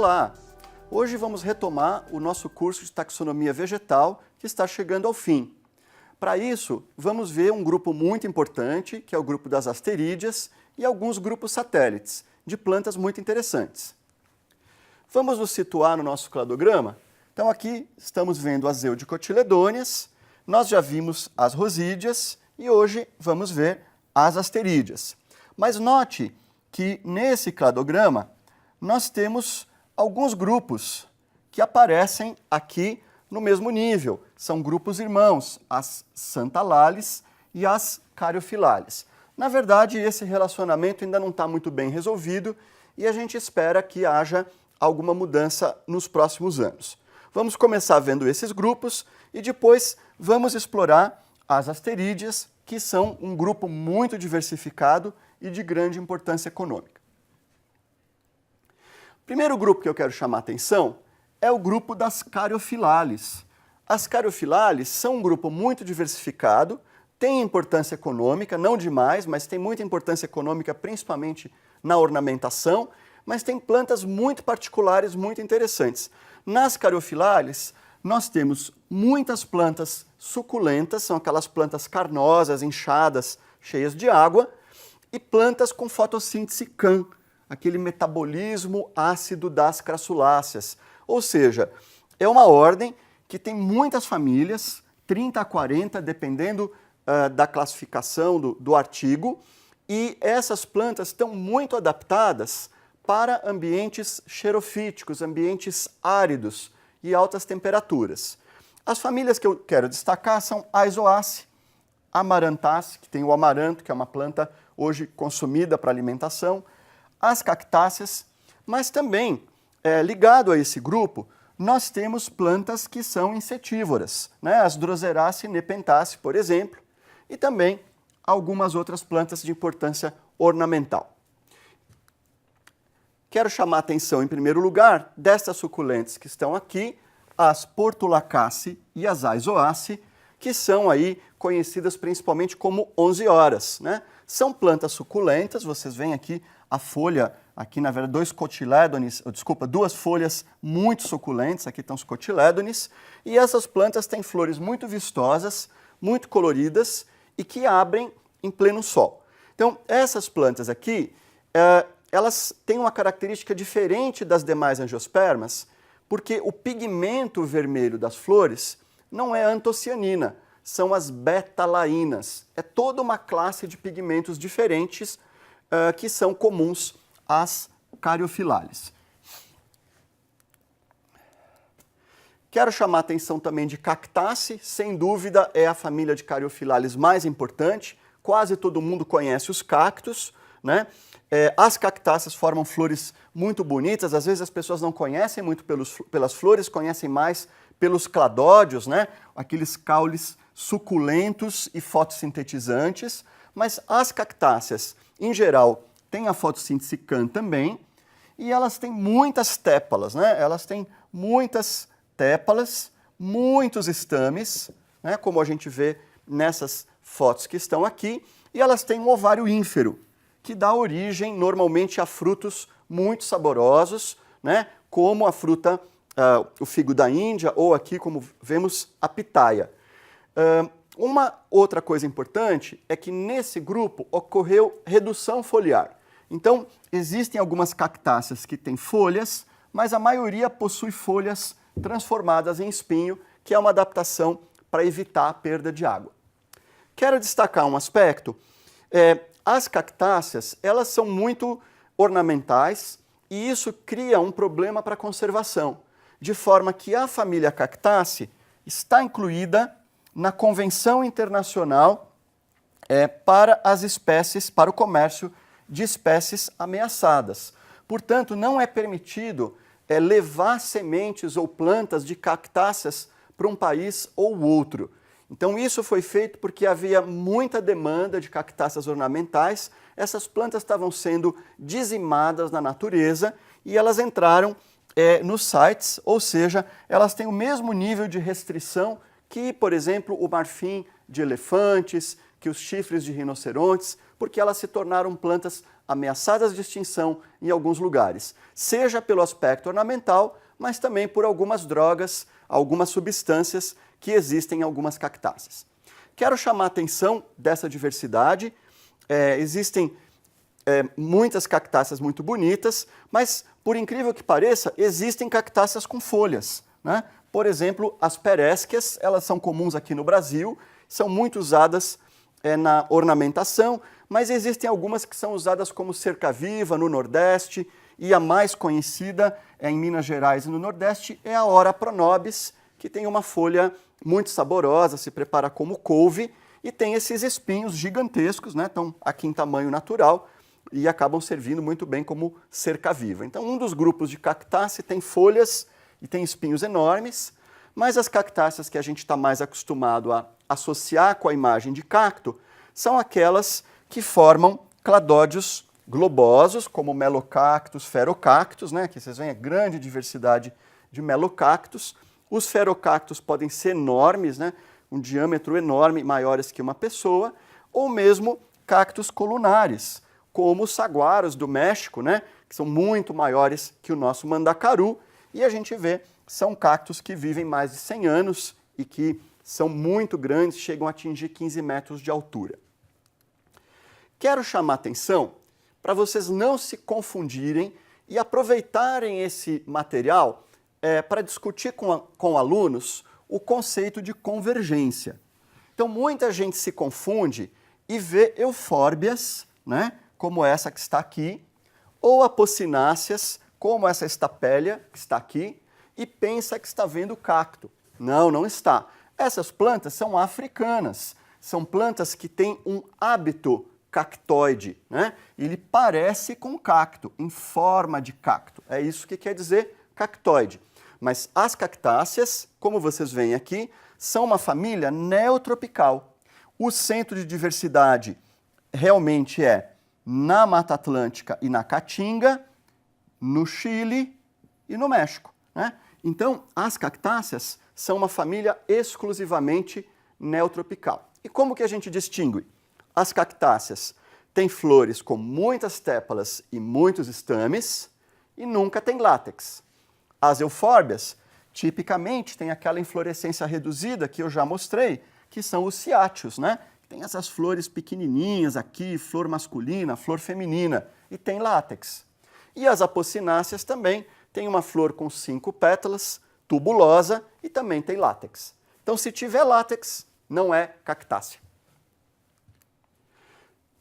Olá! Hoje vamos retomar o nosso curso de taxonomia vegetal que está chegando ao fim. Para isso, vamos ver um grupo muito importante, que é o grupo das asterídeas, e alguns grupos satélites, de plantas muito interessantes. Vamos nos situar no nosso cladograma? Então aqui estamos vendo as eudicotiledôneas, nós já vimos as rosídeas e hoje vamos ver as asterídeas. Mas note que nesse cladograma nós temos alguns grupos que aparecem aqui no mesmo nível. São grupos irmãos, as Santalales e as Cariophyllales. Na verdade, esse relacionamento ainda não está muito bem resolvido e a gente espera que haja alguma mudança nos próximos anos. Vamos começar vendo esses grupos e depois vamos explorar as asterídeas, que são um grupo muito diversificado e de grande importância econômica. O primeiro grupo que eu quero chamar a atenção é o grupo das Cariophyllales. As Cariophyllales são um grupo muito diversificado, tem importância econômica, não demais, mas tem muita importância econômica principalmente na ornamentação, mas tem plantas muito particulares, muito interessantes. Nas Cariophyllales, nós temos muitas plantas suculentas, são aquelas plantas carnosas, inchadas, cheias de água, e plantas com fotossíntese CAM, aquele metabolismo ácido das crassuláceas. Ou seja, é uma ordem que tem muitas famílias, 30 a 40, dependendo da classificação do artigo, e essas plantas estão muito adaptadas para ambientes xerofíticos, ambientes áridos e altas temperaturas. As famílias que eu quero destacar são Aizoaceae, Amarantaceae, que tem o amaranto, que é uma planta hoje consumida para alimentação, as cactáceas, mas também, ligado a esse grupo, nós temos plantas que são insetívoras, né? As Droseraceae nepenthaceae, por exemplo, e também algumas outras plantas de importância ornamental. Quero chamar a atenção, em primeiro lugar, destas suculentes que estão aqui, as Portulacaceae e as Aizoaceae, que são aí conhecidas principalmente como 11 horas, né? São plantas suculentas, vocês veem aqui a folha, aqui na verdade duas folhas muito suculentes, aqui estão os cotilédones, e essas plantas têm flores muito vistosas, muito coloridas e que abrem em pleno sol. Então, essas plantas aqui, elas têm uma característica diferente das demais angiospermas, porque o pigmento vermelho das flores não é antocianina, são as betalainas. É toda uma classe de pigmentos diferentes que são comuns às Cariophyllales. Quero chamar a atenção também de Cactaceae, sem dúvida é a família de Cariophyllales mais importante, quase todo mundo conhece os cactos, né? As cactáceas formam flores muito bonitas, às vezes as pessoas não conhecem muito pelas flores, conhecem mais pelos cladódios, né? Aqueles caules suculentos e fotossintetizantes, mas as cactáceas, em geral, têm a fotossíntese CAM também, e elas têm muitas tépalas, né? Elas têm muitas tépalas, muitos estames, né? Como a gente vê nessas fotos que estão aqui, e elas têm um ovário ínfero, que dá origem normalmente a frutos muito saborosos, né? Como a fruta, o figo da Índia, ou aqui, como vemos, a pitaia. Uma outra coisa importante é que nesse grupo ocorreu redução foliar. Então, existem algumas cactáceas que têm folhas, mas a maioria possui folhas transformadas em espinho, que é uma adaptação para evitar a perda de água. Quero destacar um aspecto. As cactáceas, elas são muito ornamentais e isso cria um problema para a conservação, de forma que a família Cactaceae está incluída na Convenção Internacional para as espécies, para o comércio de espécies ameaçadas. Portanto, não é permitido levar sementes ou plantas de cactáceas para um país ou outro. Então isso foi feito porque havia muita demanda de cactáceas ornamentais, essas plantas estavam sendo dizimadas na natureza e elas entraram nos sites, ou seja, elas têm o mesmo nível de restrição que, por exemplo, o marfim de elefantes, que os chifres de rinocerontes, porque elas se tornaram plantas ameaçadas de extinção em alguns lugares, seja pelo aspecto ornamental, mas também por algumas drogas, algumas substâncias que existem em algumas cactáceas. Quero chamar a atenção dessa diversidade. Existem muitas cactáceas muito bonitas, mas, por incrível que pareça, existem cactáceas com folhas, né? Por exemplo, as peresquias, elas são comuns aqui no Brasil, são muito usadas na ornamentação, mas existem algumas que são usadas como cerca-viva no Nordeste, e a mais conhecida em Minas Gerais e no Nordeste é a Ora pronobis, que tem uma folha muito saborosa, se prepara como couve e tem esses espinhos gigantescos, né? Estão aqui em tamanho natural e acabam servindo muito bem como cerca-viva. Então, um dos grupos de cactácea tem folhas e tem espinhos enormes, mas as cactáceas que a gente está mais acostumado a associar com a imagem de cacto são aquelas que formam cladódios globosos, como melocactus, ferocactus, né? Aqui vocês veem a grande diversidade de melocactus. Os ferocactus podem ser enormes, né? Um diâmetro enorme, maiores que uma pessoa, ou mesmo cactos colunares, como os saguaros do México, né? Que são muito maiores que o nosso mandacaru, e a gente vê são cactos que vivem mais de 100 anos e que são muito grandes, chegam a atingir 15 metros de altura. Quero chamar a atenção para vocês não se confundirem e aproveitarem esse material para discutir com alunos o conceito de convergência. Então, muita gente se confunde e vê eufórbias, né, como essa que está aqui, ou apocináceas, como essa estapélia que está aqui, e pensa que está vendo cacto. Não, não está. Essas plantas são africanas, são plantas que têm um hábito cactoide, né? Ele parece com cacto, em forma de cacto. É isso que quer dizer cactoide. Mas as cactáceas, como vocês veem aqui, são uma família neotropical. O centro de diversidade realmente é na Mata Atlântica e na Caatinga, no Chile e no México, né? Então, as cactáceas são uma família exclusivamente neotropical. E como que a gente distingue? As cactáceas têm flores com muitas tépalas e muitos estames e nunca tem látex. As eufórbias, tipicamente, têm aquela inflorescência reduzida que eu já mostrei, que são os ciáceos, né? Tem essas flores pequenininhas aqui, flor masculina, flor feminina, e tem látex. E as apocináceas também têm uma flor com 5 pétalas, tubulosa, e também tem látex. Então, se tiver látex, não é cactácea.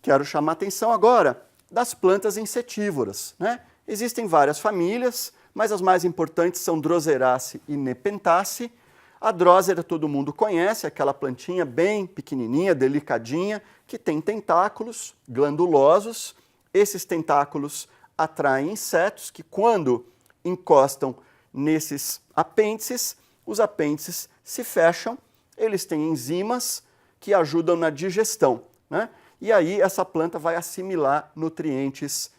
Quero chamar a atenção agora das plantas insetívoras, né? Existem várias famílias, mas as mais importantes são Droseraceae e Nepenthaceae. A drósera todo mundo conhece, aquela plantinha bem pequenininha, delicadinha, que tem tentáculos glandulosos. Esses tentáculos atraem insetos que, quando encostam nesses apêndices, os apêndices se fecham, eles têm enzimas que ajudam na digestão, né? E aí essa planta vai assimilar nutrientes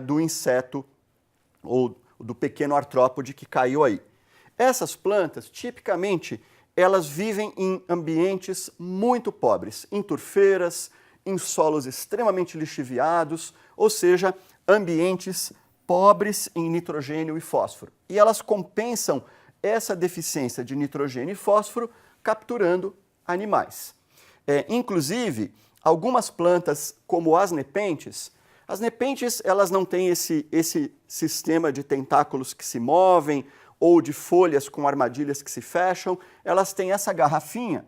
do inseto ou do pequeno artrópode que caiu aí. Essas plantas, tipicamente, elas vivem em ambientes muito pobres, em turfeiras, em solos extremamente lixiviados, ou seja, ambientes pobres em nitrogênio e fósforo. E elas compensam essa deficiência de nitrogênio e fósforo capturando animais. Inclusive, algumas plantas, como as nepentes, elas não têm esse sistema de tentáculos que se movem ou de folhas com armadilhas que se fecham, elas têm essa garrafinha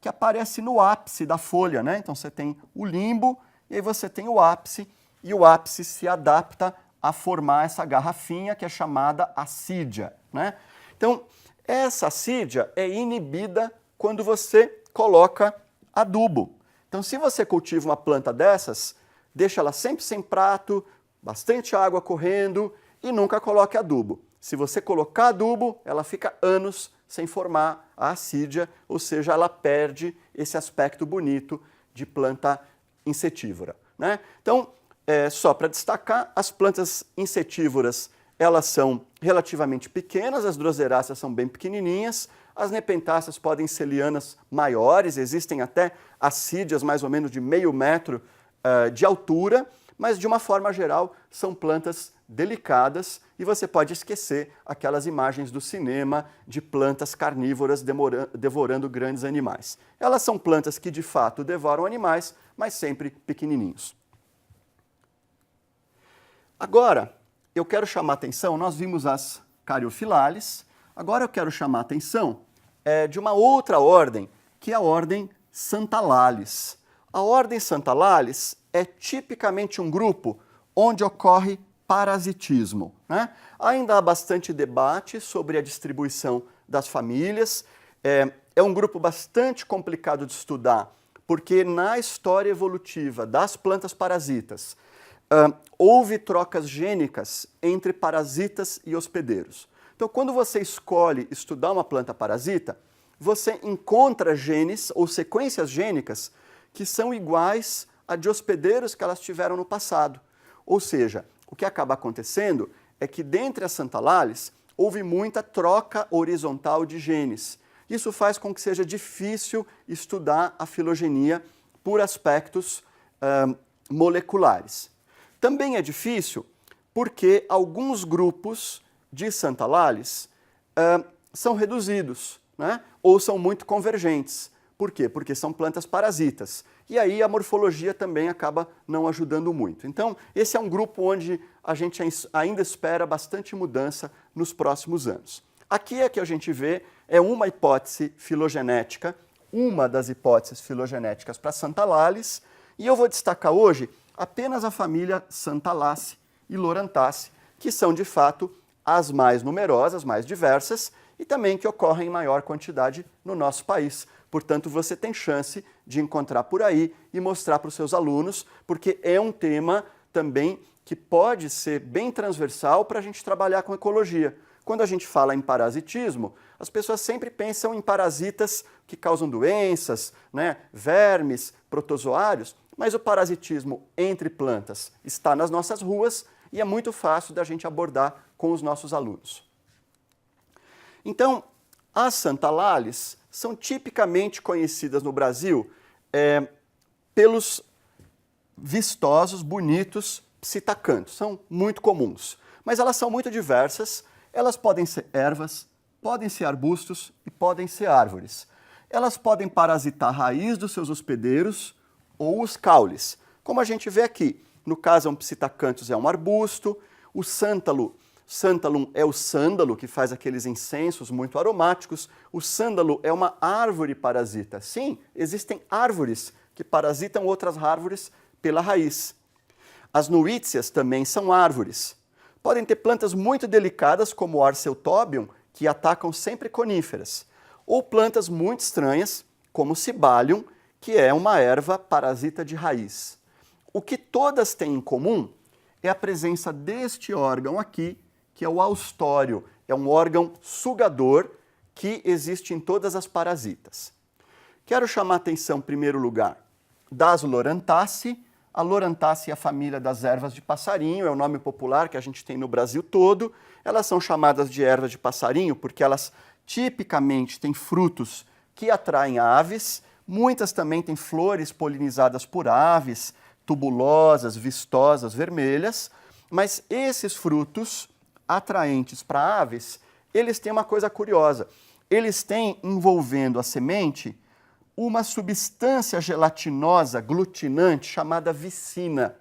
que aparece no ápice da folha, né? Então você tem o limbo e aí você tem o ápice, e o ápice se adapta a formar essa garrafinha que é chamada assídia, né? Então, essa assídia é inibida quando você coloca adubo. Então, se você cultiva uma planta dessas, deixa ela sempre sem prato, bastante água correndo e nunca coloque adubo. Se você colocar adubo, ela fica anos sem formar a assídia, ou seja, ela perde esse aspecto bonito de planta insetívora, né? Então, só para destacar, as plantas insetívoras, elas são relativamente pequenas, as Droseraceae são bem pequenininhas, as Nepenthaceae podem ser lianas maiores, existem até assídias mais ou menos de meio metro de altura, mas de uma forma geral são plantas delicadas e você pode esquecer aquelas imagens do cinema de plantas carnívoras devorando grandes animais. Elas são plantas que de fato devoram animais, mas sempre pequenininhos. Agora, eu quero chamar a atenção, nós vimos as Caryophyllales, agora eu quero chamar a atenção de uma outra ordem, que é a ordem Santalales. A ordem Santalales é tipicamente um grupo onde ocorre parasitismo, né? Ainda há bastante debate sobre a distribuição das famílias. É um grupo bastante complicado de estudar, porque na história evolutiva das plantas parasitas, houve trocas gênicas entre parasitas e hospedeiros. Então, quando você escolhe estudar uma planta parasita, você encontra genes ou sequências gênicas que são iguais a de hospedeiros que elas tiveram no passado. Ou seja, o que acaba acontecendo é que dentre as Santalales houve muita troca horizontal de genes. Isso faz com que seja difícil estudar a filogenia por aspectos moleculares. Também é difícil porque alguns grupos de Santalales são reduzidos, né? Ou são muito convergentes. Por quê? Porque são plantas parasitas. E aí a morfologia também acaba não ajudando muito. Então, esse é um grupo onde a gente ainda espera bastante mudança nos próximos anos. Aqui é que a gente vê uma hipótese filogenética, uma das hipóteses filogenéticas para Santalales, e eu vou destacar hoje apenas a família Santalace e Lorantace, que são de fato as mais numerosas, mais diversas, e também que ocorrem em maior quantidade no nosso país. Portanto, você tem chance de encontrar por aí e mostrar para os seus alunos, porque é um tema também que pode ser bem transversal para a gente trabalhar com ecologia. Quando a gente fala em parasitismo, as pessoas sempre pensam em parasitas que causam doenças, né, vermes, protozoários, mas o parasitismo entre plantas está nas nossas ruas e é muito fácil da gente abordar com os nossos alunos. Então, as Santalales são tipicamente conhecidas no Brasil pelos vistosos, bonitos psitacantos. São muito comuns, mas elas são muito diversas. Elas podem ser ervas, podem ser arbustos e podem ser árvores. Elas podem parasitar a raiz dos seus hospedeiros ou os caules. Como a gente vê aqui, no caso, um psitacanthus é um arbusto, o Santalum é o sândalo, que faz aqueles incensos muito aromáticos. O sândalo é uma árvore parasita. Sim, existem árvores que parasitam outras árvores pela raiz. As nuíceas também são árvores. Podem ter plantas muito delicadas, como o Arceuthobium, que atacam sempre coníferas. Ou plantas muito estranhas, como o Cibalium, que é uma erva parasita de raiz. O que todas têm em comum é a presença deste órgão aqui, que é o austório. É um órgão sugador que existe em todas as parasitas. Quero chamar a atenção, em primeiro lugar, das Lorantaceae. A Lorantaceae é a família das ervas de passarinho, é o nome popular que a gente tem no Brasil todo. Elas são chamadas de ervas de passarinho porque elas tipicamente têm frutos que atraem aves. Muitas também têm flores polinizadas por aves, tubulosas, vistosas, vermelhas. Mas esses frutos atraentes para aves, eles têm uma coisa curiosa. Eles têm envolvendo a semente uma substância gelatinosa, glutinante, chamada vicina.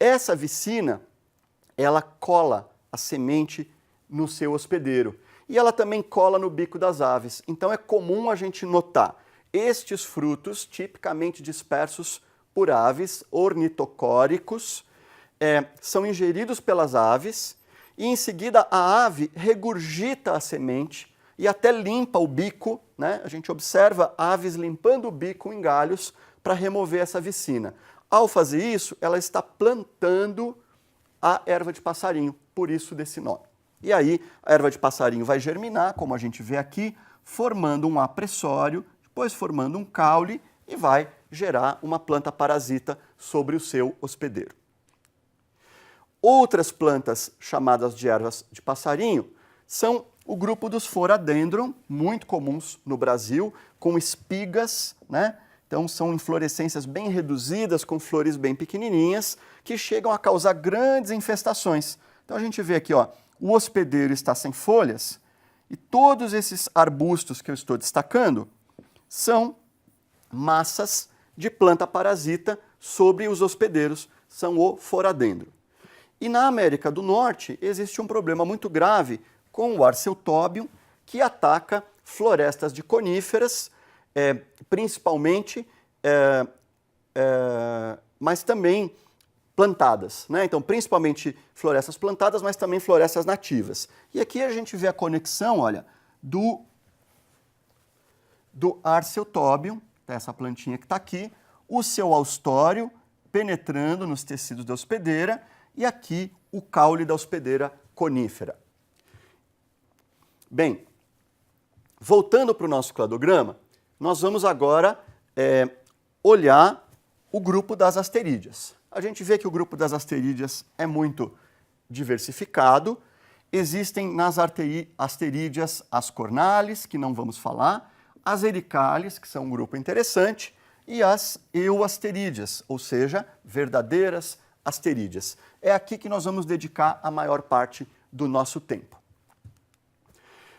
Essa vicina, ela cola a semente no seu hospedeiro. E ela também cola no bico das aves. Então é comum a gente notar estes frutos tipicamente dispersos por aves, ornitocóricos, são ingeridos pelas aves, e em seguida a ave regurgita a semente e até limpa o bico, né? A gente observa aves limpando o bico em galhos para remover essa vicina. Ao fazer isso, ela está plantando a erva de passarinho, por isso desse nome. E aí a erva de passarinho vai germinar, como a gente vê aqui, formando um apressório, depois formando um caule e vai gerar uma planta parasita sobre o seu hospedeiro. Outras plantas chamadas de ervas de passarinho são o grupo dos Phoradendron, muito comuns no Brasil, com espigas, né? Então são inflorescências bem reduzidas, com flores bem pequenininhas, que chegam a causar grandes infestações. Então a gente vê aqui, ó, o hospedeiro está sem folhas e todos esses arbustos que eu estou destacando são massas de planta parasita sobre os hospedeiros, são o foradendro. E na América do Norte existe um problema muito grave com o Arceuthobium, que ataca florestas de coníferas, principalmente, mas também plantadas, né? Então, principalmente florestas plantadas, mas também florestas nativas. E aqui a gente vê a conexão, olha, do Arceuthobium, essa plantinha que está aqui, o seu austório penetrando nos tecidos da hospedeira e aqui o caule da hospedeira conífera. Bem, voltando para o nosso cladograma, nós vamos agora olhar o grupo das asterídeas. A gente vê que o grupo das asterídeas é muito diversificado. Existem nas asterídeas as cornales, que não vamos falar, as ericales, que são um grupo interessante, e as euasterídeas, ou seja, verdadeiras asterídeas. É aqui que nós vamos dedicar a maior parte do nosso tempo.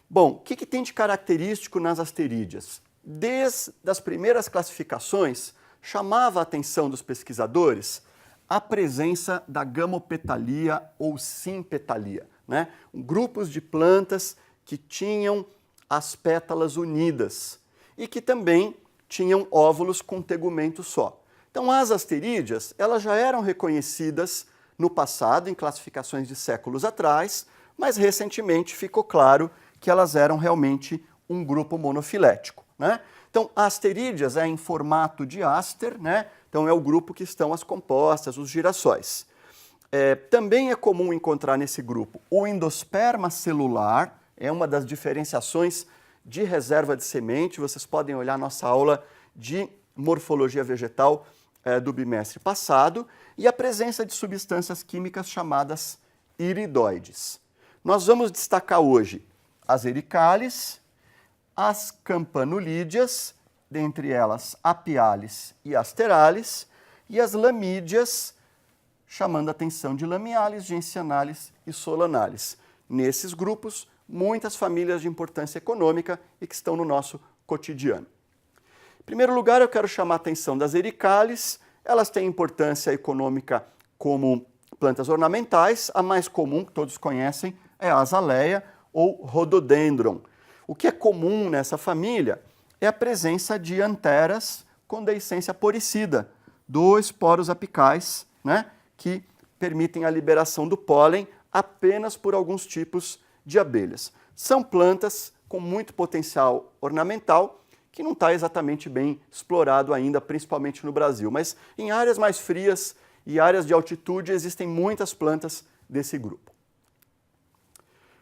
Bom, o que tem de característico nas asterídeas? Desde as primeiras classificações, chamava a atenção dos pesquisadores a presença da gamopetalia ou simpetalia, né? Grupos de plantas que tinham as pétalas unidas e que também tinham óvulos com tegumento só. Então, as asterídeas, elas já eram reconhecidas no passado, em classificações de séculos atrás, mas recentemente ficou claro que elas eram realmente um grupo monofilético, né? Então, asterídeas é em formato de áster, né? Então, é o grupo que estão as compostas, os girassóis. Também é comum encontrar nesse grupo o endosperma celular, é uma das diferenciações de reserva de semente. Vocês podem olhar nossa aula de morfologia vegetal do bimestre passado, e a presença de substâncias químicas chamadas iridoides. Nós vamos destacar hoje as ericales, as campanulídeas, dentre elas apiales e asterales, e as lamídeas, chamando a atenção de lamiales, gentianales e solanales. Nesses grupos, muitas famílias de importância econômica e que estão no nosso cotidiano. Em primeiro lugar, eu quero chamar a atenção das ericales. Elas têm importância econômica como plantas ornamentais. A mais comum, que todos conhecem, é a azaleia ou rhododendron. O que é comum nessa família é a presença de anteras com deiscência poricida, 2 poros apicais, né, que permitem a liberação do pólen apenas por alguns tipos de abelhas. São plantas com muito potencial ornamental, que não está exatamente bem explorado ainda, principalmente no Brasil. Mas em áreas mais frias e áreas de altitude existem muitas plantas desse grupo.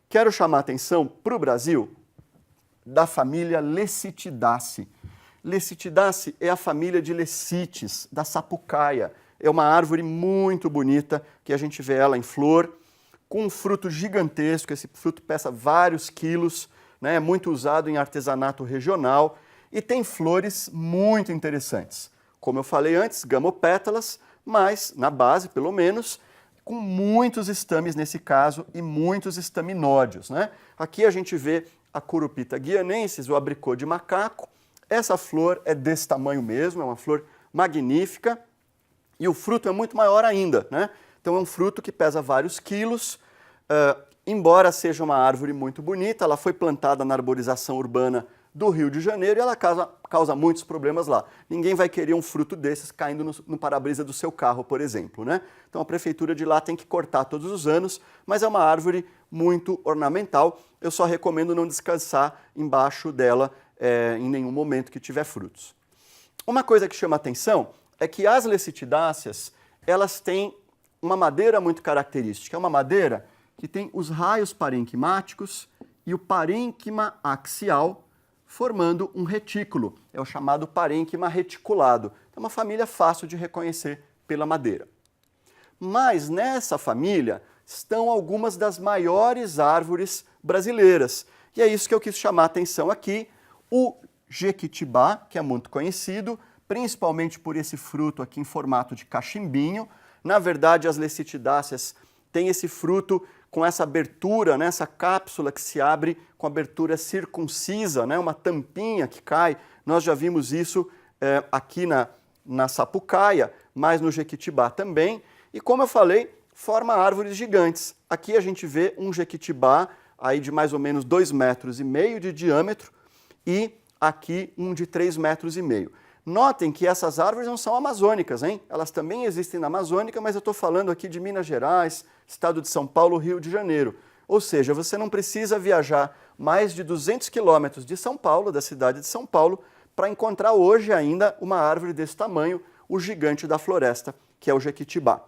Quero chamar a atenção para o Brasil da família Lecitidaceae. Lecitidaceae é a família de lecites, da sapucaia. É uma árvore muito bonita, que a gente vê ela em flor, com um fruto gigantesco. Esse fruto pesa vários quilos, né? É muito usado em artesanato regional e tem flores muito interessantes. Como eu falei antes, gamopétalas, mas na base, pelo menos, com muitos estames nesse caso e muitos estaminódios, né? Aqui a gente vê a Curupita guianensis, o abricô de macaco. Essa flor é desse tamanho mesmo, é uma flor magnífica e o fruto é muito maior ainda, né? Então é um fruto que pesa vários quilos. Embora seja uma árvore muito bonita, ela foi plantada na arborização urbana do Rio de Janeiro e ela causa muitos problemas lá. Ninguém vai querer um fruto desses caindo no para-brisa do seu carro, por exemplo, né? Então a prefeitura de lá tem que cortar todos os anos, mas é uma árvore muito ornamental. Eu só recomendo não descansar embaixo dela em nenhum momento que tiver frutos. Uma coisa que chama atenção é que as lecitidáceas, elas têm uma madeira muito característica. É uma madeira que tem os raios parenquimáticos e o parênquima axial, formando um retículo. É o chamado parênquima reticulado. É uma família fácil de reconhecer pela madeira. Mas nessa família estão algumas das maiores árvores brasileiras. E é isso que eu quis chamar a atenção aqui. O jequitibá, que é muito conhecido, principalmente por esse fruto aqui em formato de cachimbinho. Na verdade, as lecitidáceas têm esse fruto com essa abertura, né, essa cápsula que se abre com abertura circuncisa, né, uma tampinha que cai. Nós já vimos isso aqui na sapucaia, mas no jequitibá também. E como eu falei, forma árvores gigantes. Aqui a gente vê um jequitibá aí de mais ou menos 2,5 metros de diâmetro e aqui um de 3,5 metros. Notem que essas árvores não são amazônicas, hein? Elas também existem na Amazônica, mas eu estou falando aqui de Minas Gerais, estado de São Paulo, Rio de Janeiro. Ou seja, você não precisa viajar mais de 200 quilômetros de São Paulo, da cidade de São Paulo, para encontrar hoje ainda uma árvore desse tamanho, o gigante da floresta, que é o jequitibá.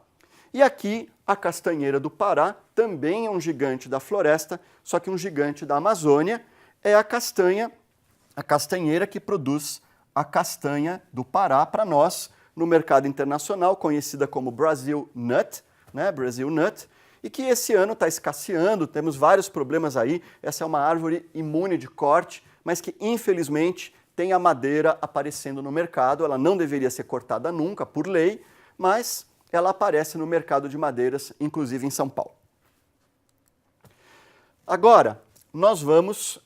E aqui a castanheira do Pará também é um gigante da floresta, só que um gigante da Amazônia, é a castanheira que produz a castanha do Pará para nós no mercado internacional, conhecida como Brazil Nut, né? Brazil Nut, e que esse ano está escasseando, temos vários problemas aí. Essa é uma árvore imune de corte, mas que infelizmente tem a madeira aparecendo no mercado. Ela não deveria ser cortada nunca, por lei, mas ela aparece no mercado de madeiras, inclusive em São Paulo. Agora, nós vamos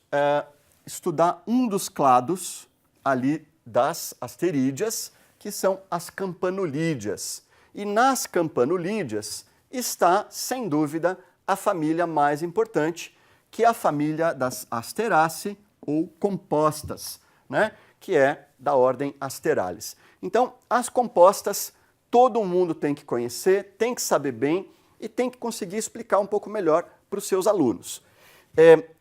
estudar um dos clados ali das asterídeas, que são as campanulídeas. E nas campanulídeas está, sem dúvida, a família mais importante, que é a família das Asteraceae ou compostas, né? Que é da ordem Asterales. Então, as compostas, todo mundo tem que conhecer, tem que saber bem e tem que conseguir explicar um pouco melhor para os seus alunos.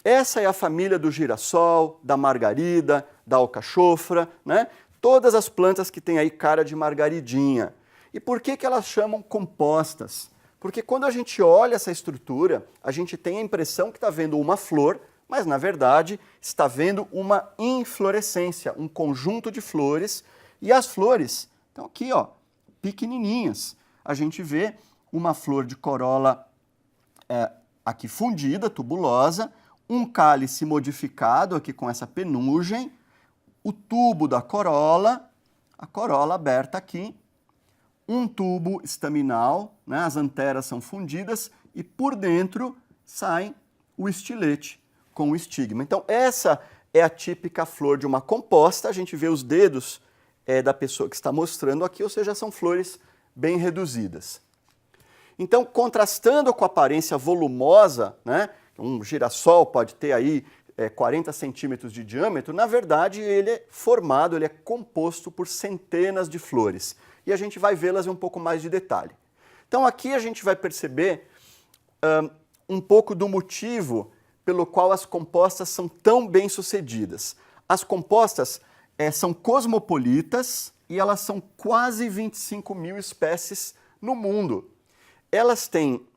Essa é a família do girassol, da margarida, da alcachofra, né? Todas as plantas que têm aí cara de margaridinha. E por que elas chamam compostas? Porque quando a gente olha essa estrutura, a gente tem a impressão que está vendo uma flor, mas na verdade está vendo uma inflorescência, um conjunto de flores, e as flores estão aqui, ó, pequenininhas. A gente vê uma flor de corola aqui fundida, tubulosa, um cálice modificado aqui com essa penugem, o tubo da corola, a corola aberta aqui, um tubo estaminal, né, as anteras são fundidas e por dentro sai o estilete com o estigma. Então essa é a típica flor de uma composta, a gente vê os dedos da pessoa que está mostrando aqui, ou seja, são flores bem reduzidas. Então, contrastando com a aparência volumosa, né, um girassol pode ter aí 40 centímetros de diâmetro, na verdade ele é formado, ele é composto por centenas de flores. E a gente vai vê-las em um pouco mais de detalhe. Então aqui a gente vai perceber um pouco do motivo pelo qual as compostas são tão bem sucedidas. As compostas são cosmopolitas e elas são quase 25 mil espécies no mundo. Elas têm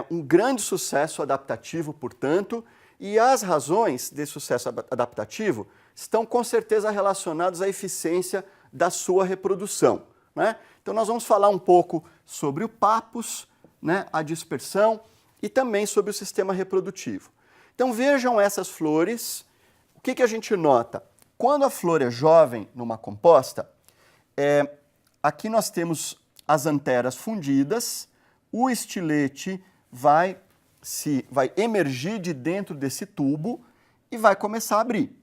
um grande sucesso adaptativo, portanto, e as razões desse sucesso adaptativo estão com certeza relacionadas à eficiência da sua reprodução, né? Então nós vamos falar um pouco sobre o pappus, né, a dispersão e também sobre o sistema reprodutivo. Então vejam essas flores, o que a gente nota? Quando a flor é jovem numa composta, aqui nós temos as anteras fundidas, o estilete vai emergir de dentro desse tubo e vai começar a abrir.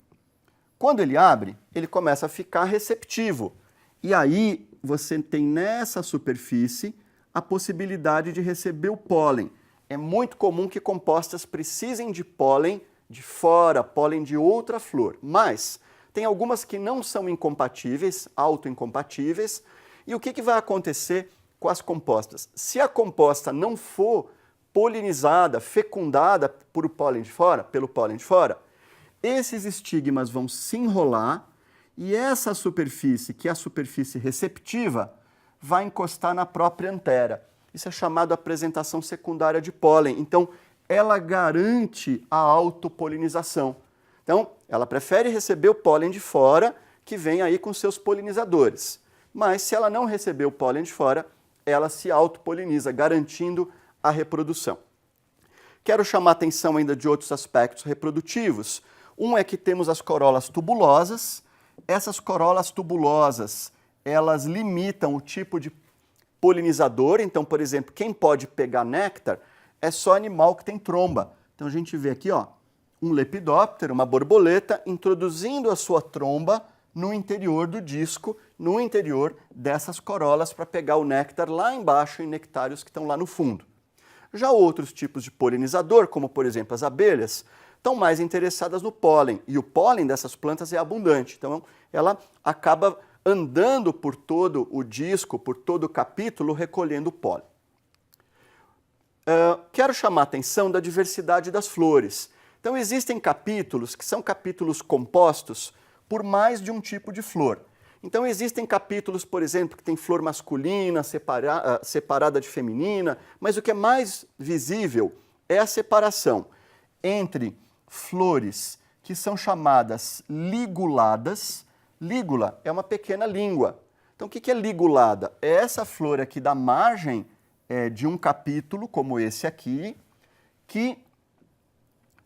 Quando ele abre, ele começa a ficar receptivo. E aí você tem nessa superfície a possibilidade de receber o pólen. É muito comum que compostas precisem de pólen de fora, pólen de outra flor. Mas tem algumas que não são incompatíveis, autoincompatíveis. E o que vai acontecer com as compostas? Se a composta não for polinizada, fecundada pelo pólen de fora, esses estigmas vão se enrolar e essa superfície, que é a superfície receptiva, vai encostar na própria antera. Isso é chamado apresentação secundária de pólen. Então, ela garante a autopolinização. Então, ela prefere receber o pólen de fora, que vem aí com seus polinizadores. Mas, se ela não receber o pólen de fora, ela se autopoliniza, garantindo a reprodução. Quero chamar a atenção ainda de outros aspectos reprodutivos. Um é que temos as corolas tubulosas. Essas corolas tubulosas, elas limitam o tipo de polinizador. Então, por exemplo, quem pode pegar néctar é só animal que tem tromba. Então a gente vê aqui, ó, um lepidóptero, uma borboleta, introduzindo a sua tromba no interior do disco, no interior dessas corolas, para pegar o néctar lá embaixo em nectários que estão lá no fundo. Já outros tipos de polinizador, como por exemplo as abelhas, estão mais interessadas no pólen, e o pólen dessas plantas é abundante, então ela acaba andando por todo o disco, por todo o capítulo, recolhendo o pólen. Quero chamar a atenção da diversidade das flores. Então existem capítulos que são capítulos compostos por mais de um tipo de flor. Então existem capítulos, por exemplo, que tem flor masculina, separada de feminina, mas o que é mais visível é a separação entre flores que são chamadas liguladas. Lígula é uma pequena língua. Então o que é ligulada? É essa flor aqui da margem de um capítulo, como esse aqui, que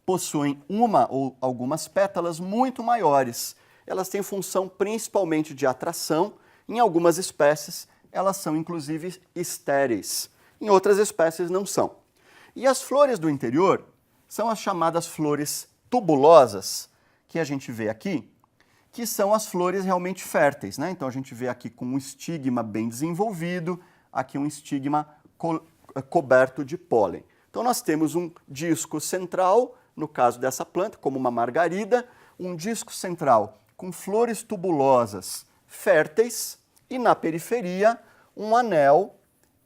possuem uma ou algumas pétalas muito maiores. Elas têm função principalmente de atração. Em algumas espécies, elas são inclusive estéreis. Em outras espécies, não são. E as flores do interior são as chamadas flores tubulosas, que a gente vê aqui, que são as flores realmente férteis, né? Então a gente vê aqui com um estigma bem desenvolvido, aqui um estigma coberto de pólen. Então nós temos um disco central, no caso dessa planta, como uma margarida, um disco central com flores tubulosas férteis e na periferia um anel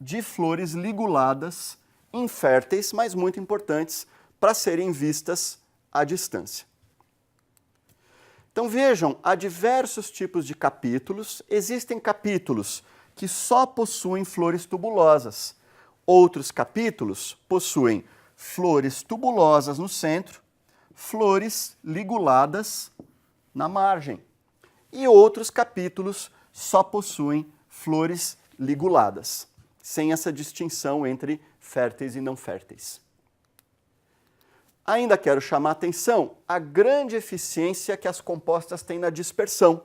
de flores liguladas inférteis, mas muito importantes para serem vistas à distância. Então vejam, há diversos tipos de capítulos. Existem capítulos que só possuem flores tubulosas. Outros capítulos possuem flores tubulosas no centro, flores liguladas na margem. E outros capítulos só possuem flores liguladas, sem essa distinção entre férteis e não férteis. Ainda quero chamar a atenção a grande eficiência que as compostas têm na dispersão.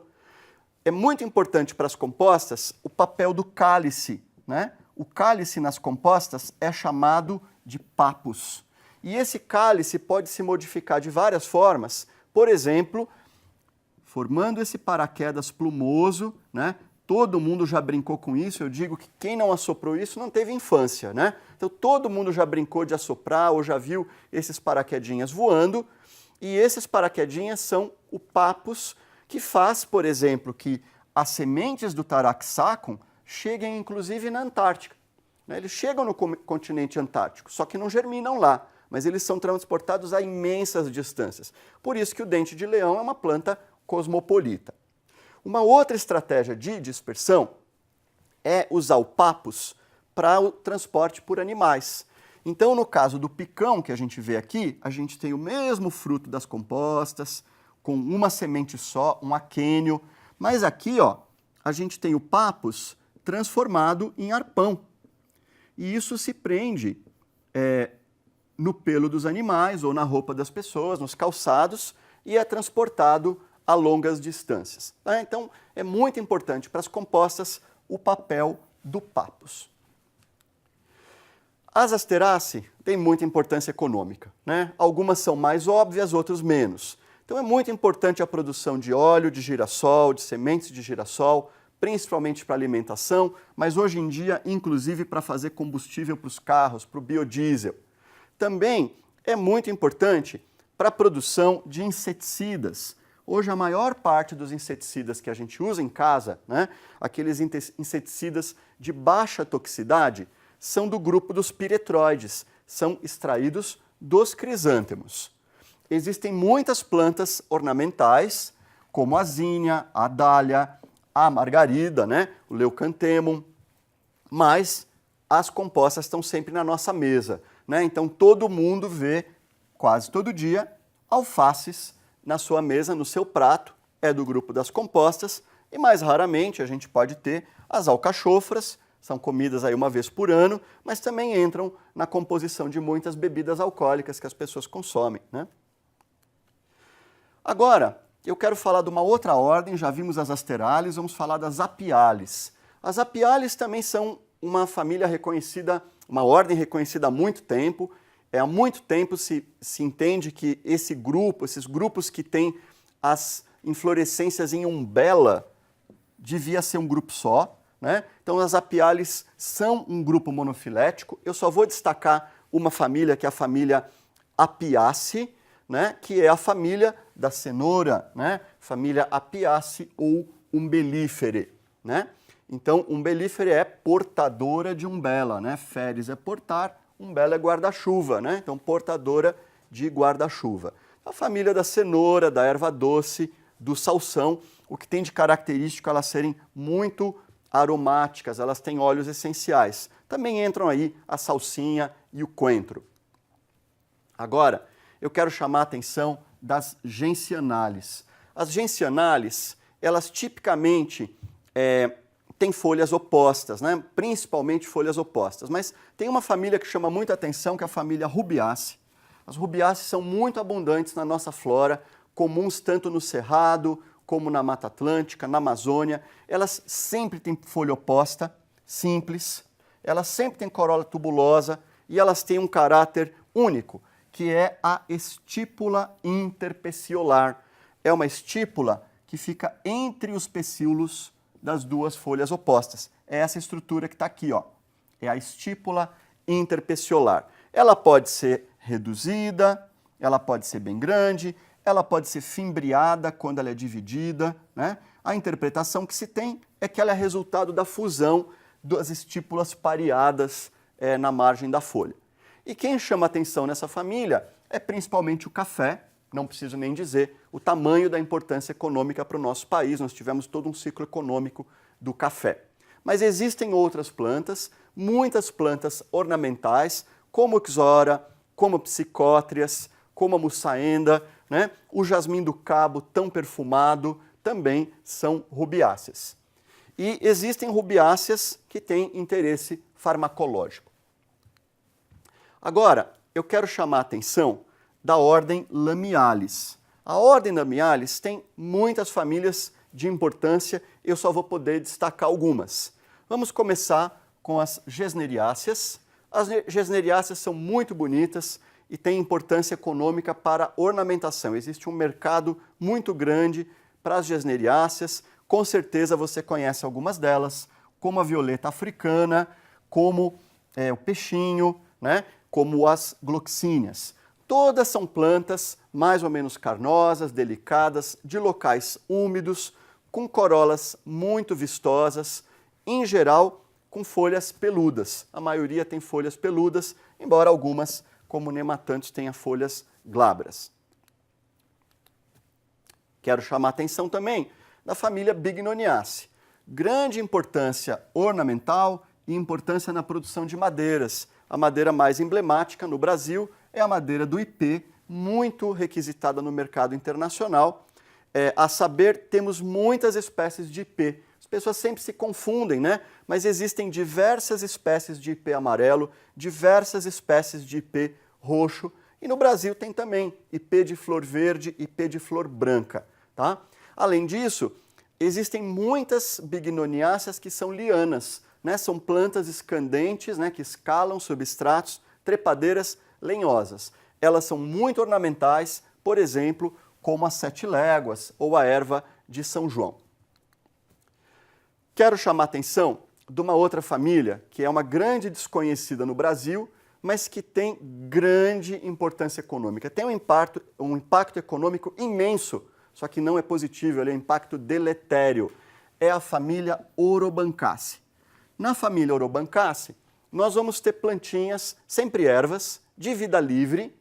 É muito importante para as compostas o papel do cálice, né? O cálice nas compostas é chamado de papus. E esse cálice pode se modificar de várias formas, por exemplo, formando esse paraquedas plumoso, né? Todo mundo já brincou com isso, eu digo que quem não assoprou isso não teve infância, né? Então todo mundo já brincou de assoprar ou já viu esses paraquedinhas voando, e esses paraquedinhas são o papus, que faz, por exemplo, que as sementes do Taraxacum cheguem inclusive na Antártica. Eles chegam no continente antártico, só que não germinam lá, mas eles são transportados a imensas distâncias. Por isso que o dente de leão é uma planta cosmopolita. Uma outra estratégia de dispersão é usar o papus para o transporte por animais. Então, no caso do picão que a gente vê aqui, a gente tem o mesmo fruto das compostas, com uma semente só, um aquênio, mas aqui, ó, a gente tem o papus transformado em arpão. E isso se prende no pelo dos animais ou na roupa das pessoas, nos calçados, e é transportado a longas distâncias. Tá? Então, é muito importante para as compostas o papel do papus. As Asteraceae têm muita importância econômica, né? Algumas são mais óbvias, outras menos. Então é muito importante a produção de óleo de girassol, de sementes de girassol, principalmente para alimentação, mas hoje em dia, inclusive, para fazer combustível para os carros, para o biodiesel. Também é muito importante para a produção de inseticidas. Hoje, a maior parte dos inseticidas que a gente usa em casa, né, aqueles inseticidas de baixa toxicidade, são do grupo dos piretroides, são extraídos dos crisântemos. Existem muitas plantas ornamentais, como a zinnia, a dália, a margarida, né, o leucanthemum, mas as compostas estão sempre na nossa mesa, né? Então todo mundo vê, quase todo dia, alfaces na sua mesa, no seu prato, é do grupo das compostas, e mais raramente a gente pode ter as alcachofras, são comidas aí uma vez por ano, mas também entram na composição de muitas bebidas alcoólicas que as pessoas consomem, né? Agora, eu quero falar de uma outra ordem, já vimos as Asterales, vamos falar das Apiales. As Apiales também são uma família reconhecida, uma ordem reconhecida há muito tempo. Há muito tempo se entende que esses grupos que têm as inflorescências em umbela, devia ser um grupo só, né? Então as Apiales são um grupo monofilético. Eu só vou destacar uma família, que é a família Apiaceae, né? Que é a família da cenoura, né? Família Apiaceae ou Umbelliferae, né? Então, Umbelliferae é portadora de umbela, né? Feres é portar, umbela é guarda-chuva, né? Então, portadora de guarda-chuva. A família da cenoura, da erva doce, do salsão, o que tem de característico elas serem muito aromáticas, elas têm óleos essenciais. Também entram aí a salsinha e o coentro. Agora, eu quero chamar a atenção das gentianales. As gentianales, elas tipicamente têm folhas opostas, né? Principalmente folhas opostas, mas tem uma família que chama muita atenção, que é a família Rubiaceae. As Rubiaceae são muito abundantes na nossa flora, comuns tanto no Cerrado, como na Mata Atlântica, na Amazônia. Elas sempre têm folha oposta, simples, elas sempre têm corola tubulosa e elas têm um caráter único, que é a estípula interpeciolar. É uma estípula que fica entre os pecíolos das duas folhas opostas. É essa estrutura que está aqui, ó. É a estípula interpeciolar. Ela pode ser reduzida, ela pode ser bem grande, ela pode ser fimbriada quando ela é dividida, né? A interpretação que se tem é que ela é resultado da fusão das estípulas pareadas na margem da folha. E quem chama atenção nessa família é principalmente o café, não preciso nem dizer o tamanho da importância econômica para o nosso país, nós tivemos todo um ciclo econômico do café. Mas existem outras plantas, muitas plantas ornamentais, como o Ixora, como psicótrias, como a mussaenda, né? O jasmim do cabo, tão perfumado, também são rubiáceas. E existem rubiáceas que têm interesse farmacológico. Agora, eu quero chamar a atenção da ordem Lamiales. A ordem Lamiales tem muitas famílias de importância, eu só vou poder destacar algumas. Vamos começar com as Gesneriáceas. As Gesneriáceas são muito bonitas e têm importância econômica para ornamentação. Existe um mercado muito grande para as Gesneriáceas. Com certeza você conhece algumas delas, como a violeta africana, como o peixinho, né? Como as gloxíneas. Todas são plantas mais ou menos carnosas, delicadas, de locais úmidos, com corolas muito vistosas, em geral com folhas peludas. A maioria tem folhas peludas, embora algumas, como nematantos, tenham folhas glabras. Quero chamar a atenção também da família Bignoniaceae. Grande importância ornamental e importância na produção de madeiras. A madeira mais emblemática no Brasil é a madeira do ipê, muito requisitada no mercado internacional. A saber, temos muitas espécies de ipê. As pessoas sempre se confundem, né? Mas existem diversas espécies de ipê amarelo, diversas espécies de ipê roxo. E no Brasil tem também ipê de flor verde, ipê de flor branca, tá? Além disso, existem muitas bignoniáceas que são lianas, né? São plantas escandentes, né? Que escalam substratos, trepadeiras lenhosas. Elas são muito ornamentais, por exemplo, como as 7 léguas ou a erva de São João. Quero chamar a atenção de uma outra família, que é uma grande desconhecida no Brasil, mas que tem grande importância econômica. Tem um impacto econômico imenso, só que não é positivo, ele é um impacto deletério. É a família Orobanchaceae. Na família Orobanchaceae, nós vamos ter plantinhas, sempre ervas, de vida livre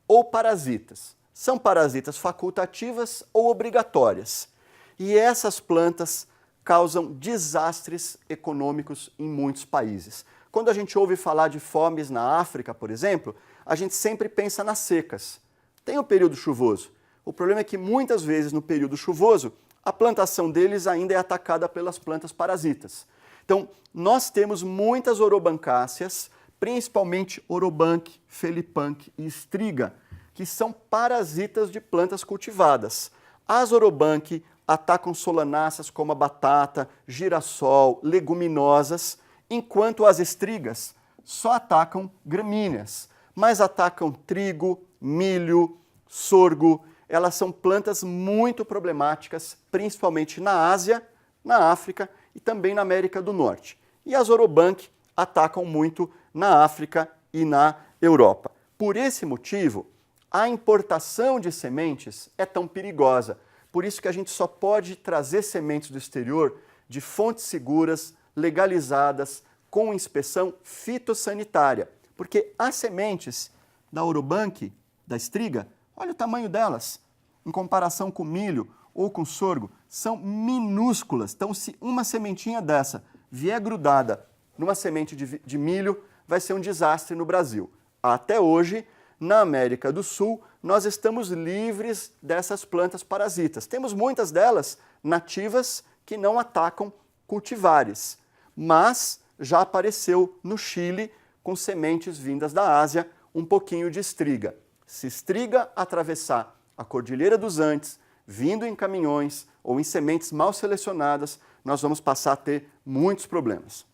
ou parasitas. São parasitas facultativas ou obrigatórias. E essas plantas causam desastres econômicos em muitos países. Quando a gente ouve falar de fomes na África, por exemplo, a gente sempre pensa nas secas. Tem o período chuvoso. O problema é que muitas vezes no período chuvoso, a plantação deles ainda é atacada pelas plantas parasitas. Então, nós temos muitas orobancáceas, principalmente orobanque, felipanque e estriga, que são parasitas de plantas cultivadas. As Orobanche atacam solanáceas como a batata, girassol, leguminosas, enquanto as estrigas só atacam gramíneas, mas atacam trigo, milho, sorgo. Elas são plantas muito problemáticas, principalmente na Ásia, na África e também na América do Norte. E as Orobanche atacam muito na África e na Europa. Por esse motivo, a importação de sementes é tão perigosa. Por isso que a gente só pode trazer sementes do exterior de fontes seguras, legalizadas, com inspeção fitossanitária. Porque as sementes da Orobanche, da estriga, olha o tamanho delas, em comparação com milho ou com sorgo, são minúsculas. Então, se uma sementinha dessa vier grudada numa semente de milho, vai ser um desastre no Brasil. Até hoje, na América do Sul, nós estamos livres dessas plantas parasitas. Temos muitas delas nativas que não atacam cultivares, mas já apareceu no Chile com sementes vindas da Ásia, um pouquinho de estriga. Se estriga atravessar a Cordilheira dos Andes, vindo em caminhões ou em sementes mal selecionadas, nós vamos passar a ter muitos problemas.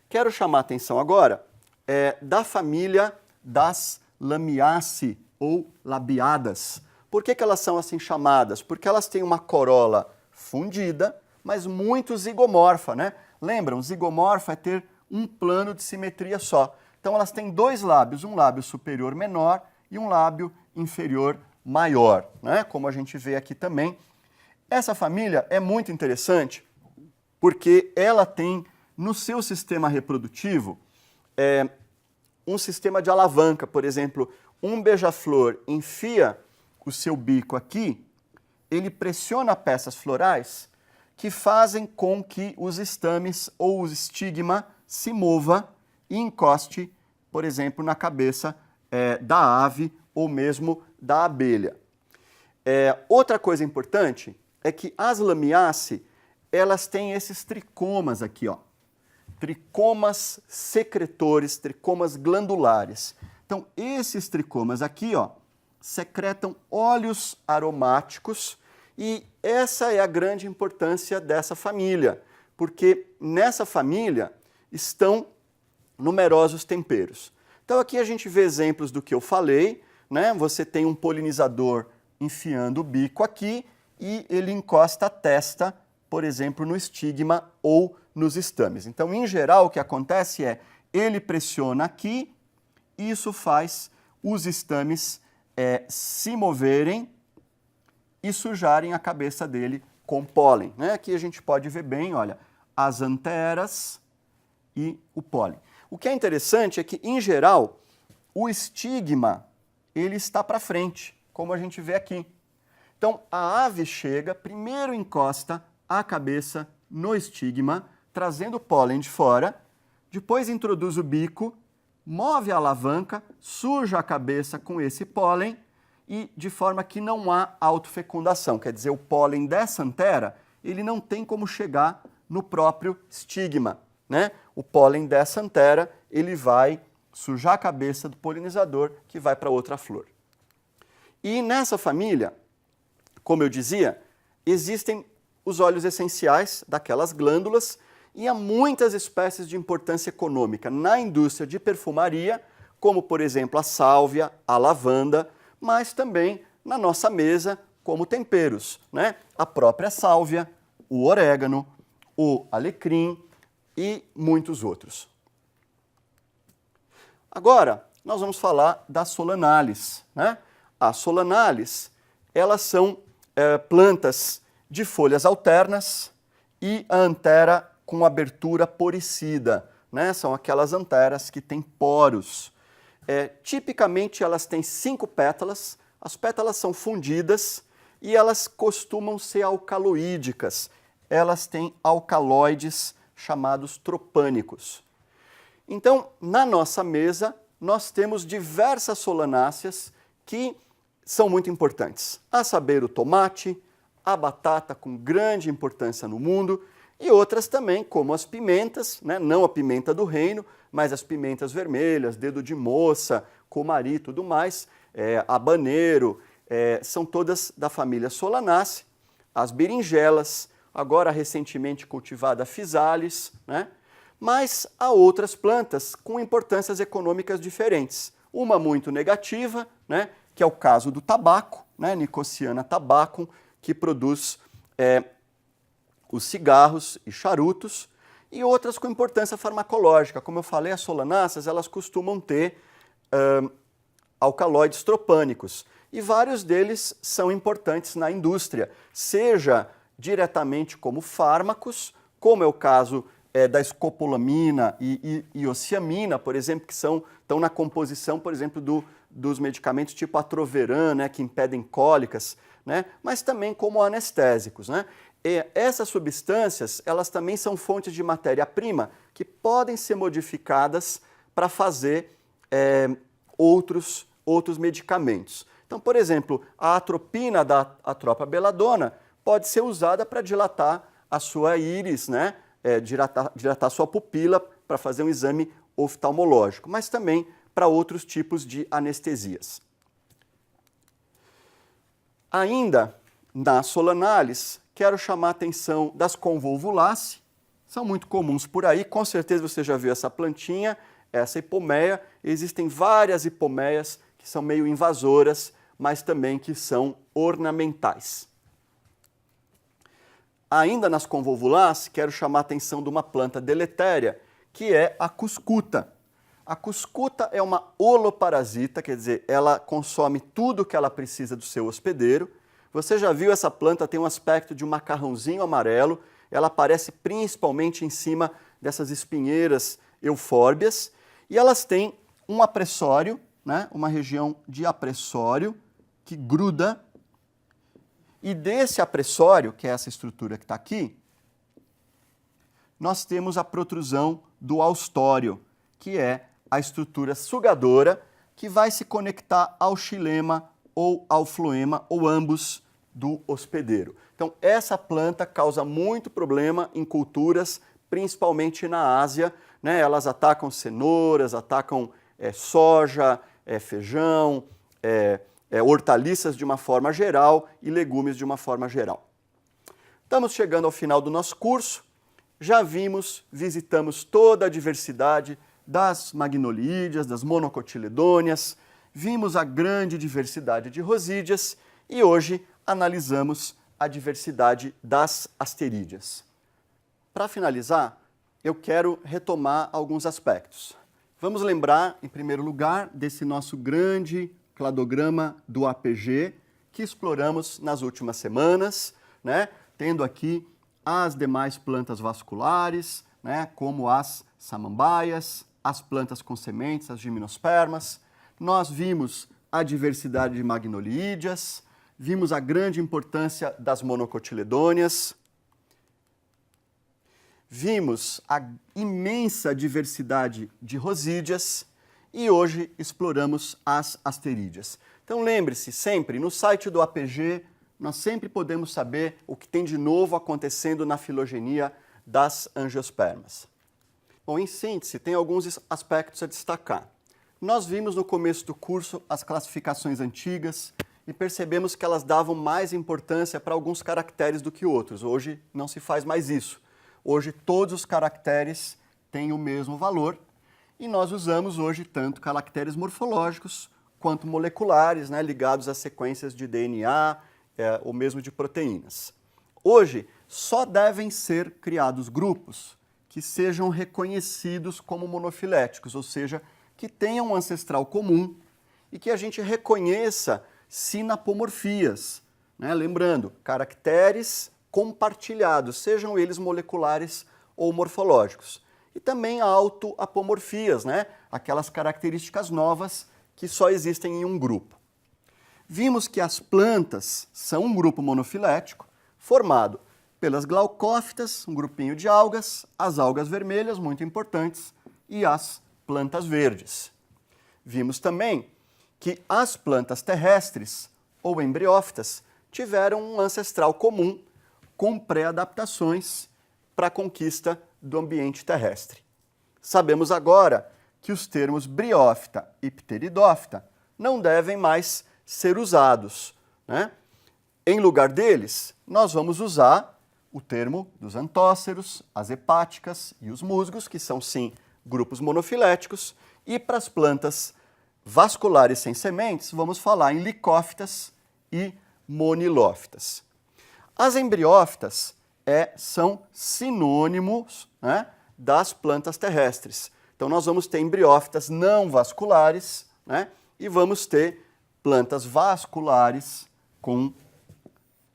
Quero chamar a atenção agora da família das Lamiaceae ou labiadas. Por que elas são assim chamadas? Porque elas têm uma corola fundida, mas muito zigomorfa, né? Lembram, zigomorfa é ter um plano de simetria só. Então elas têm dois lábios, um lábio superior menor e um lábio inferior maior, né? Como a gente vê aqui também. Essa família é muito interessante porque ela tem no seu sistema reprodutivo um sistema de alavanca. Por exemplo, um beija-flor enfia o seu bico aqui, ele pressiona peças florais que fazem com que os estames ou o estigma se mova e encoste, por exemplo, na cabeça da ave ou mesmo da abelha. Outra coisa importante é que as Lamiaceae, elas têm esses tricomas aqui, ó. Tricomas secretores, tricomas glandulares. Então, esses tricomas aqui, ó, secretam óleos aromáticos e essa é a grande importância dessa família, porque nessa família estão numerosos temperos. Então, aqui a gente vê exemplos do que eu falei, né? Você tem um polinizador enfiando o bico aqui e ele encosta a testa, por exemplo, no estigma ou nos estames. Então, em geral, o que acontece é ele pressiona aqui e isso faz os estames se moverem e sujarem a cabeça dele com pólen, né? Aqui a gente pode ver bem, olha, as anteras e o pólen. O que é interessante é que, em geral, o estigma ele está para frente, como a gente vê aqui. Então, a ave chega, primeiro encosta a cabeça no estigma, trazendo o pólen de fora, depois introduz o bico, move a alavanca, suja a cabeça com esse pólen e de forma que não há autofecundação. Quer dizer, o pólen dessa antera, ele não tem como chegar no próprio estigma, né? O pólen dessa antera, ele vai sujar a cabeça do polinizador que vai para outra flor. E nessa família, como eu dizia, existem os óleos essenciais daquelas glândulas e há muitas espécies de importância econômica na indústria de perfumaria, como, por exemplo, a sálvia, a lavanda, mas também na nossa mesa como temperos, né? A própria sálvia, o orégano, o alecrim e muitos outros. Agora, nós vamos falar das solanales, né? As solanales, elas são plantas de folhas alternas e a antera com abertura poricida, né? São aquelas anteras que têm poros. Tipicamente elas têm 5 pétalas, as pétalas são fundidas e elas costumam ser alcaloídicas. Elas têm alcaloides chamados tropânicos. Então, na nossa mesa, nós temos diversas solanáceas que são muito importantes. A saber, o tomate, a batata com grande importância no mundo e outras também, como as pimentas, né? Não a pimenta do reino, mas as pimentas vermelhas, dedo de moça, comari e tudo mais, habaneiro, são todas da família Solanaceae, as berinjelas, agora recentemente cultivada a Physalis, né? Mas há outras plantas com importâncias econômicas diferentes. Uma muito negativa, né? Que é o caso do tabaco, né? Nicotiana tabacum, que produz os cigarros e charutos, e outras com importância farmacológica. Como eu falei, as solanáceas, elas costumam ter alcaloides tropânicos, e vários deles são importantes na indústria, seja diretamente como fármacos, como é o caso da escopolamina e iociamina, por exemplo, que estão na composição, por exemplo, dos medicamentos tipo atroveran, né, que impedem cólicas, né, mas também como anestésicos, né. E essas substâncias, elas também são fontes de matéria-prima que podem ser modificadas para fazer outros medicamentos. Então, por exemplo, a atropina da atropa belladonna pode ser usada para dilatar a sua íris, né? Dilatar a sua pupila para fazer um exame oftalmológico, mas também para outros tipos de anestesias. Ainda na Solanalis, quero chamar a atenção das convolvulaceae, são muito comuns por aí, com certeza você já viu essa plantinha, essa hipomeia. Existem várias hipomeias que são meio invasoras, mas também que são ornamentais. Ainda nas convolvulaceae, quero chamar a atenção de uma planta deletéria, que é a cuscuta. A cuscuta é uma holoparasita, quer dizer, ela consome tudo que ela precisa do seu hospedeiro. Você já viu essa planta, tem um aspecto de um macarrãozinho amarelo, ela aparece principalmente em cima dessas espinheiras eufórbias, e elas têm um apressório, né, uma região de apressório que gruda, e desse apressório, que é essa estrutura que está aqui, nós temos a protrusão do austório, que é a estrutura sugadora que vai se conectar ao xilema ou ao floema, ou ambos, do hospedeiro. Então, essa planta causa muito problema em culturas, principalmente na Ásia, né? Elas atacam cenouras, atacam soja, feijão, hortaliças de uma forma geral e legumes de uma forma geral. Estamos chegando ao final do nosso curso. Já visitamos toda a diversidade das magnolídeas, das monocotiledôneas, vimos a grande diversidade de rosídeas e hoje analisamos a diversidade das asterídeas. Para finalizar, eu quero retomar alguns aspectos. Vamos lembrar, em primeiro lugar, desse nosso grande cladograma do APG, que exploramos nas últimas semanas, né? Tendo aqui as demais plantas vasculares, né? Como as samambaias, as plantas com sementes, as gimnospermas. Nós vimos a diversidade de magnolídeas, vimos a grande importância das monocotiledôneas, vimos a imensa diversidade de rosídeas e hoje exploramos as asterídeas. Então lembre-se sempre, no site do APG, nós sempre podemos saber o que tem de novo acontecendo na filogenia das angiospermas. Bom, em síntese, tem alguns aspectos a destacar. Nós vimos no começo do curso as classificações antigas e percebemos que elas davam mais importância para alguns caracteres do que outros. Hoje não se faz mais isso. Hoje todos os caracteres têm o mesmo valor e nós usamos hoje tanto caracteres morfológicos quanto moleculares, né, ligados a sequências de DNA ou mesmo de proteínas. Hoje só devem ser criados grupos que sejam reconhecidos como monofiléticos, ou seja, que tenham um ancestral comum e que a gente reconheça sinapomorfias, né? Lembrando, caracteres compartilhados, sejam eles moleculares ou morfológicos. E também autoapomorfias, né? Aquelas características novas que só existem em um grupo. Vimos que as plantas são um grupo monofilético formado pelas glaucófitas, um grupinho de algas, as algas vermelhas, muito importantes, e as plantas verdes. Vimos também que as plantas terrestres ou embriófitas tiveram um ancestral comum com pré-adaptações para a conquista do ambiente terrestre. Sabemos agora que os termos briófita e pteridófita não devem mais ser usados, né? Em lugar deles, nós vamos usar o termo dos antóceros, as hepáticas e os musgos, que são sim grupos monofiléticos, e para as plantas vasculares sem sementes, vamos falar em licófitas e monilófitas. As embriófitas são sinônimos, né, das plantas terrestres. Então nós vamos ter embriófitas não vasculares, né, e vamos ter plantas vasculares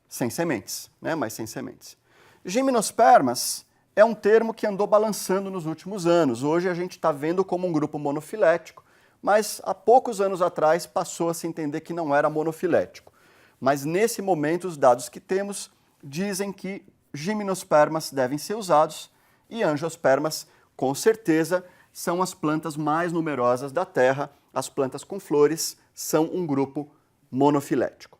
sem sementes, né, mas sem sementes. Gimnospermas é um termo que andou balançando nos últimos anos. Hoje a gente está vendo como um grupo monofilético, mas há poucos anos atrás passou a se entender que não era monofilético. Mas nesse momento os dados que temos dizem que gimnospermas devem ser usados e angiospermas, com certeza, são as plantas mais numerosas da Terra. As plantas com flores são um grupo monofilético.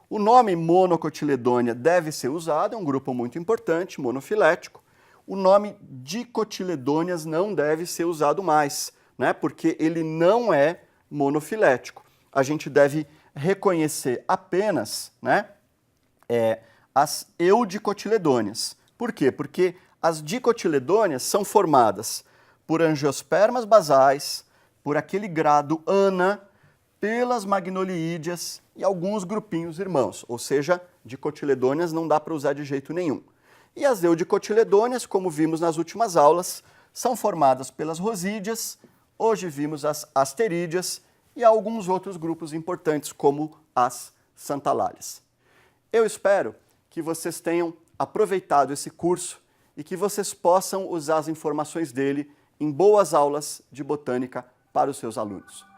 O nome monocotiledônia deve ser usado, é um grupo muito importante, monofilético. O nome dicotiledôneas não deve ser usado mais, né, porque ele não é monofilético. A gente deve reconhecer apenas, né, as eudicotiledôneas. Por quê? Porque as dicotiledôneas são formadas por angiospermas basais, por aquele grado ana, pelas magnoliídeas e alguns grupinhos irmãos, ou seja, dicotiledôneas não dá para usar de jeito nenhum. E as eudicotiledôneas, como vimos nas últimas aulas, são formadas pelas rosídeas, hoje vimos as asterídeas e alguns outros grupos importantes, como as santalárias. Eu espero que vocês tenham aproveitado esse curso e que vocês possam usar as informações dele em boas aulas de botânica para os seus alunos.